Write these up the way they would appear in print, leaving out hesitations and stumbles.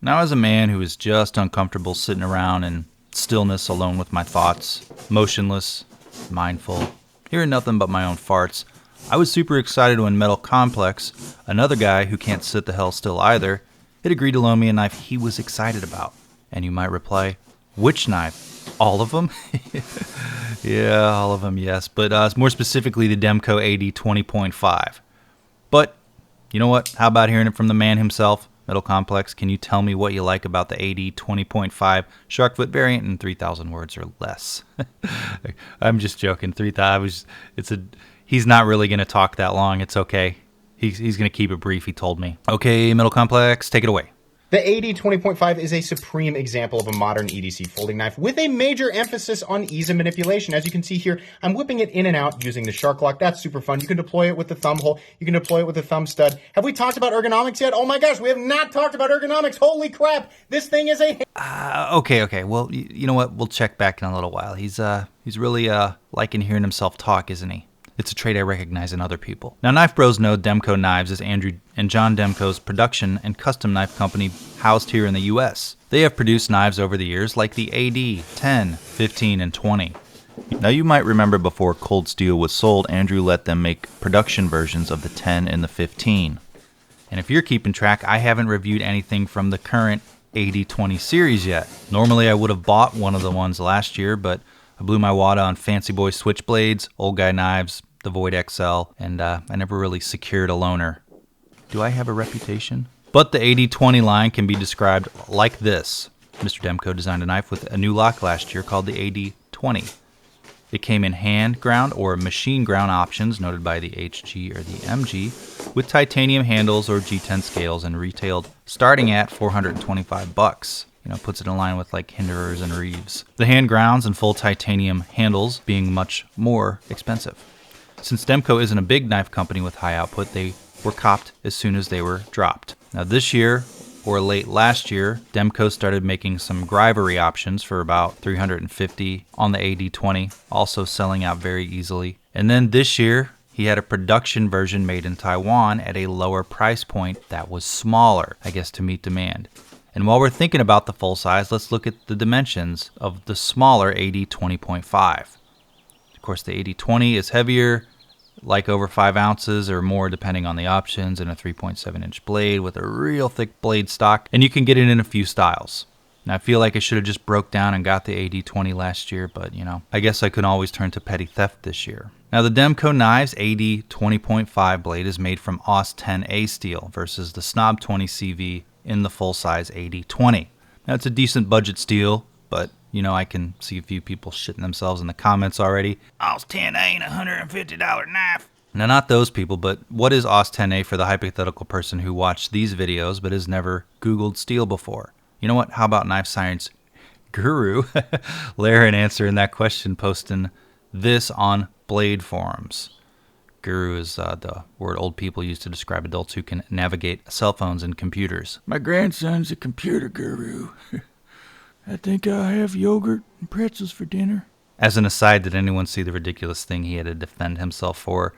Now, as a man who is just uncomfortable sitting around in stillness alone with my thoughts, motionless, mindful, hearing nothing but my own farts, I was super excited when Metal Complex, another guy who can't sit the hell still either, had agreed to loan me a knife he was excited about. And you might reply, which knife? All of them? Yeah, all of them, yes. But more specifically, the Demko AD 20.5. But, you know what? How about hearing it from the man himself? Metal Complex, can you tell me what you like about the AD 20.5 Sharkfoot variant in 3,000 words or less? I'm just joking. 3,000. He's not really going to talk that long. It's okay. He's going to keep it brief, he told me. Okay, Metal Complex, take it away. The AD 20.5 is a supreme example of a modern EDC folding knife with a major emphasis on ease of manipulation. As you can see here, I'm whipping it in and out using the shark lock. That's super fun. You can deploy it with the thumb hole. You can deploy it with the thumb stud. Have we talked about ergonomics yet? Oh my gosh, we have not talked about ergonomics. Holy crap. This thing is a... Okay. Well, you know what? We'll check back in a little while. He's really liking hearing himself talk, isn't he? It's a trait I recognize in other people. Now, Knife Bros know Demko Knives is Andrew and John Demko's production and custom knife company housed here in the US. They have produced knives over the years like the AD, 10, 15, and 20. Now, you might remember before Cold Steel was sold, Andrew let them make production versions of the 10 and the 15. And if you're keeping track, I haven't reviewed anything from the current AD20 series yet. Normally, I would have bought one of the ones last year, but I blew my wad on Fancy Boy switchblades, old guy knives, the Void XL, and I never really secured a loaner. Do I have a reputation? But the AD20 line can be described like this. Mr. Demko designed a knife with a new lock last year called the AD20. It came in hand ground or machine ground options noted by the HG or the MG with titanium handles or G10 scales and retailed starting at $425. Puts it in line with like Hinderers and Reeves. The hand grounds and full titanium handles being much more expensive. Since Demko isn't a big knife company with high output, they were copped as soon as they were dropped. Now this year, or late last year, Demko started making some Grivery options for about $350 on the AD20, also selling out very easily. And then this year, he had a production version made in Taiwan at a lower price point that was smaller, I guess to meet demand. And while we're thinking about the full size, let's look at the dimensions of the smaller AD 20.5. Of course, the AD 20 is heavier, like over 5 ounces or more depending on the options, and a 3.7 inch blade with a real thick blade stock, and you can get it in a few styles. Now, I feel like I should have just broke down and got the AD 20 last year, but I guess I couldn't always turn to petty theft this year. Now, the Demko Knives AD 20.5 blade is made from AUS 10A steel versus the Snob 20 CV in the full-size AD20. Now, it's a decent budget steel, but, I can see a few people shitting themselves in the comments already. AUS 10A ain't a $150 knife. Now, not those people, but what is AUS 10A for the hypothetical person who watched these videos but has never Googled steel before? You know what? How about Knife Science Guru Laren answering that question, posting this on Blade forums. Guru is the word old people use to describe adults who can navigate cell phones and computers. My grandson's a computer guru. I think I'll have yogurt and pretzels for dinner. As an aside, did anyone see the ridiculous thing he had to defend himself for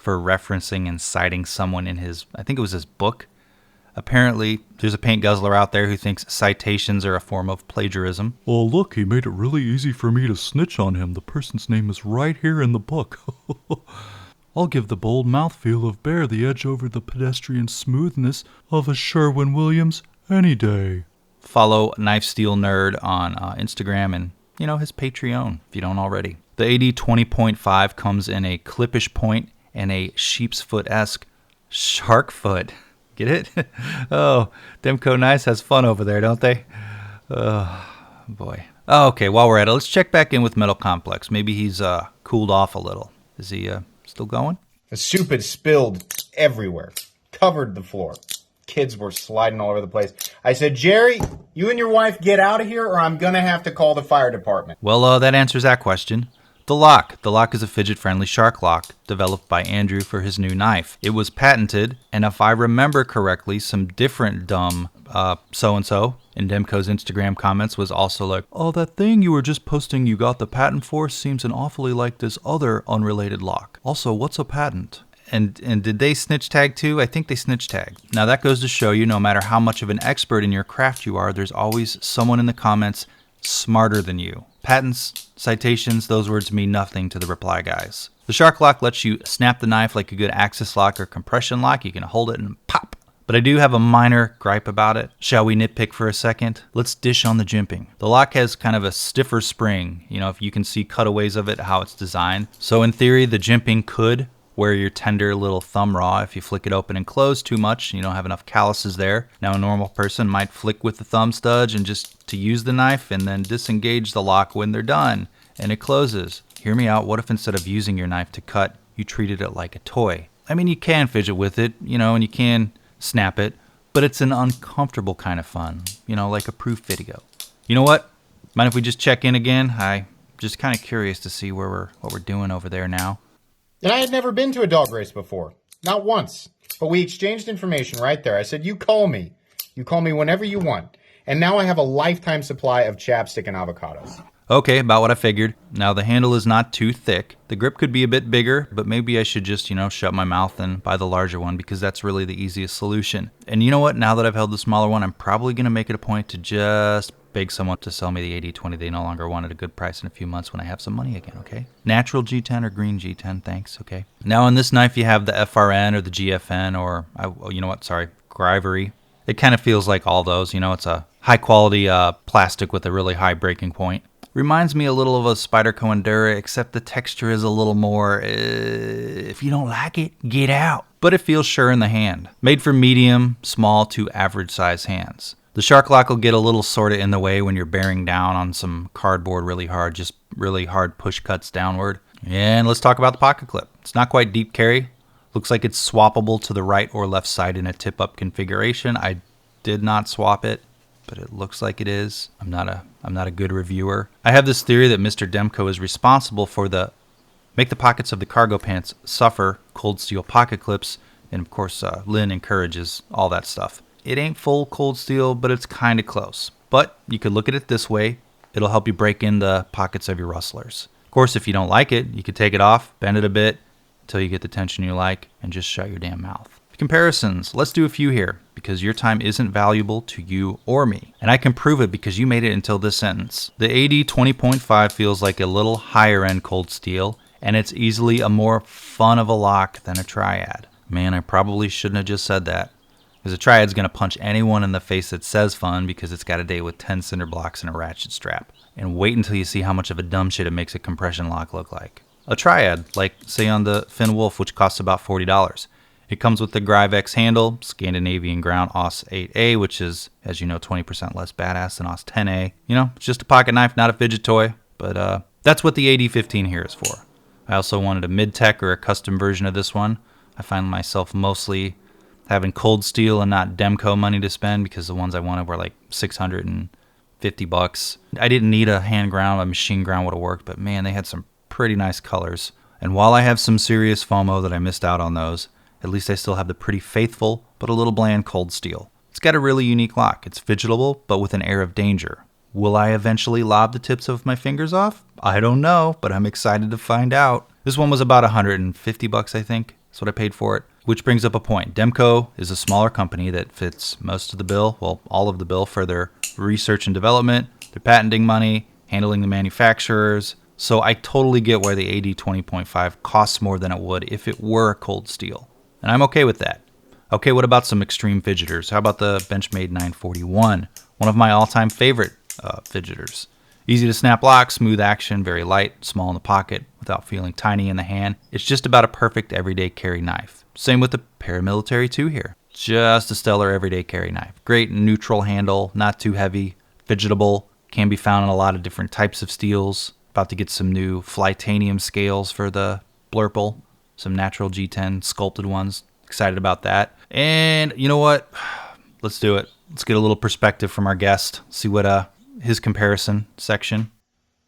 referencing and citing someone in his, I think it was his book? Apparently, there's a paint guzzler out there who thinks citations are a form of plagiarism. Well, look, he made it really easy for me to snitch on him. The person's name is right here in the book. I'll give the bold mouthfeel of Bear the edge over the pedestrian smoothness of a Sherwin-Williams any day. Follow Knife Steel Nerd on Instagram and, his Patreon if you don't already. The AD 20.5 comes in a clippish point and a sheep's foot-esque shark foot. Get it? Oh, Demko Knives has fun over there, don't they? Oh, boy. Oh, okay, while we're at it, let's check back in with Metal Complex. Maybe he's cooled off a little. Is he still going? The soup had spilled everywhere, covered the floor. Kids were sliding all over the place. I said, Jerry, you and your wife get out of here or I'm going to have to call the fire department. Well, that answers that question. The lock. The lock is a fidget-friendly shark lock developed by Andrew for his new knife. It was patented, and if I remember correctly, some different dumb so-and-so in Demko's Instagram comments was also like, oh, that thing you were just posting you got the patent for seems an awfully like this other unrelated lock. Also, what's a patent? And did they snitch tag too? I think they snitch tag. Now that goes to show you, no matter how much of an expert in your craft you are, there's always someone in the comments smarter than you. Patents, citations, those words mean nothing to the reply guys. The shark lock lets you snap the knife like a good axis lock or compression lock. You can hold it and pop. But I do have a minor gripe about it. Shall we nitpick for a second? Let's dish on the jimping. The lock has kind of a stiffer spring. You know, if you can see cutaways of it, how it's designed. So in theory, the jimping could wear your tender little thumb raw if you flick it open and close too much. You don't have enough calluses there. Now a normal person might flick with the thumb studge and just to use the knife and then disengage the lock when they're done and it closes. Hear me out. What if instead of using your knife to cut, you treated it like a toy? I mean, you can fidget with it, you know, and you can snap it, but it's an uncomfortable kind of fun, you know, like a proof video. You know what? Mind if we just check in again? I'm just kind of curious to see what we're doing over there now. And I had never been to a dog race before. Not once. But we exchanged information right there. I said, you call me. You call me whenever you want. And now I have a lifetime supply of chapstick and avocados. Okay, about what I figured. Now the handle is not too thick. The grip could be a bit bigger, but maybe I should just, you know, shut my mouth and buy the larger one because that's really the easiest solution. And you know what? Now that I've held the smaller one, I'm probably going to make it a point to just beg someone to sell me the AD20 they no longer want at a good price in a few months when I have some money again, okay? Natural G10 or green G10, thanks, okay? Now on this knife you have the FRN or the GFN or, you know what, sorry, Grivery. It kind of feels like all those, you know, it's a high quality plastic with a really high breaking point. Reminds me a little of a Spyderco Endura, except the texture is a little more, if you don't like it, get out. But it feels sure in the hand. Made for medium, small to average size hands. The shark lock will get a little sort of in the way when you're bearing down on some cardboard really hard, just really hard push cuts downward. And let's talk about the pocket clip. It's not quite deep carry. Looks like it's swappable to the right or left side in a tip-up configuration. I did not swap it, but it looks like it is. I'm not a good reviewer. I have this theory that Mr. Demko is responsible for make the pockets of the cargo pants suffer cold steel pocket clips, and of course Lynn encourages all that stuff. It ain't full cold steel, but it's kind of close. But you could look at it this way. It'll help you break in the pockets of your rustlers. Of course, if you don't like it, you could take it off, bend it a bit until you get the tension you like, and just shut your damn mouth. Comparisons. Let's do a few here, because your time isn't valuable to you or me. And I can prove it because you made it until this sentence. The AD 20.5 feels like a little higher end cold steel, and it's easily a more fun of a lock than a Triad. Man, I probably shouldn't have just said that. Because a Triad's going to punch anyone in the face that says fun because it's got a day with 10 cinder blocks and a ratchet strap. And wait until you see how much of a dumb shit it makes a compression lock look like. A Triad, like say on the Finn Wolf, which costs about $40. It comes with the Grivex handle, Scandinavian ground AUS 8A, which is, as you know, 20% less badass than AUS 10A. You know, it's just a pocket knife, not a fidget toy. But that's what the AD15 here is for. I also wanted a mid-tech or a custom version of this one. I find myself mostly having cold steel and not Demko money to spend because the ones I wanted were like $650. I didn't need a hand ground, a machine ground would have worked, but man, they had some pretty nice colors. And while I have some serious FOMO that I missed out on those, at least I still have the pretty faithful but a little bland cold steel. It's got a really unique lock. It's fidgetable but with an air of danger. Will I eventually lob the tips of my fingers off? I don't know, but I'm excited to find out. This one was about $150, I think. That's what I paid for it. Which brings up a point. Demko is a smaller company that fits most of the bill, well, all of the bill for their research and development, their patenting money, handling the manufacturers. So I totally get why the AD 20.5 costs more than it would if it were a cold steel. And I'm okay with that. Okay, what about some extreme fidgeters? How about the Benchmade 941? One of my all-time favorite fidgeters. Easy to snap lock, smooth action, very light, small in the pocket, without feeling tiny in the hand. It's just about a perfect everyday carry knife. Same with the Para Military 2 here. Just a stellar everyday carry knife. Great neutral handle, not too heavy, fidgetable, can be found in a lot of different types of steels. About to get some new Flytanium scales for the Blurple, some natural G10 sculpted ones. Excited about that. And you know what? Let's do it. Let's get a little perspective from our guest. See what his comparison section.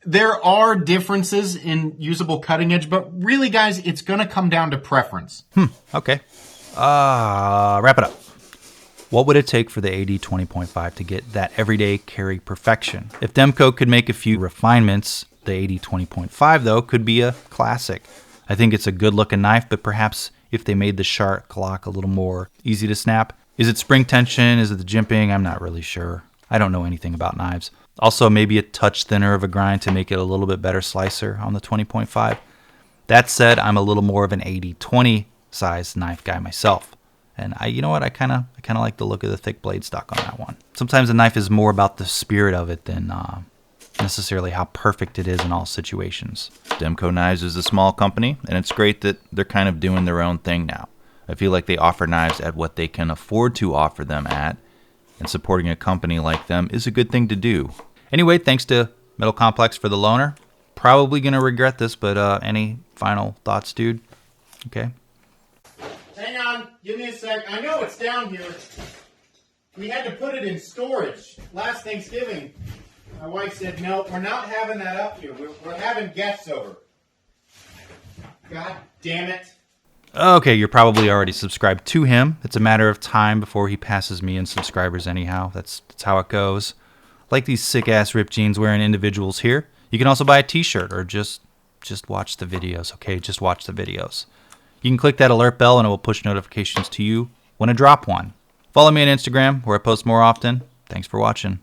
There are differences in usable cutting edge, but really, guys, it's going to come down to preference. Okay. Wrap it up. What would it take for the AD 20.5 to get that everyday carry perfection? If Demko could make a few refinements, the AD 20.5, though, could be a classic. I think it's a good-looking knife, but perhaps if they made the shark lock a little more easy to snap. Is it spring tension? Is it the jimping? I'm not really sure. I don't know anything about knives. Also, maybe a touch thinner of a grind to make it a little bit better slicer on the 20.5. That said, I'm a little more of an AD20 size knife guy myself. And you know what? I kind of like the look of the thick blade stock on that one. Sometimes a knife is more about the spirit of it than necessarily how perfect it is in all situations. Demko Knives is a small company, and it's great that they're kind of doing their own thing now. I feel like they offer knives at what they can afford to offer them at, and supporting a company like them is a good thing to do. Anyway, thanks to Metal Complex for the loaner. Probably going to regret this, but any final thoughts, dude? Okay. Hang on, give me a sec. I know it's down here. We had to put it in storage last Thanksgiving. My wife said, no, we're not having that up here. We're having guests over. God damn it. Okay, you're probably already subscribed to him. It's a matter of time before he passes me in subscribers anyhow. That's how it goes. Like these sick-ass ripped jeans wearing individuals here. You can also buy a t-shirt or just watch the videos, okay? Just watch the videos. You can click that alert bell and it will push notifications to you when I drop one. Follow me on Instagram where I post more often. Thanks for watching.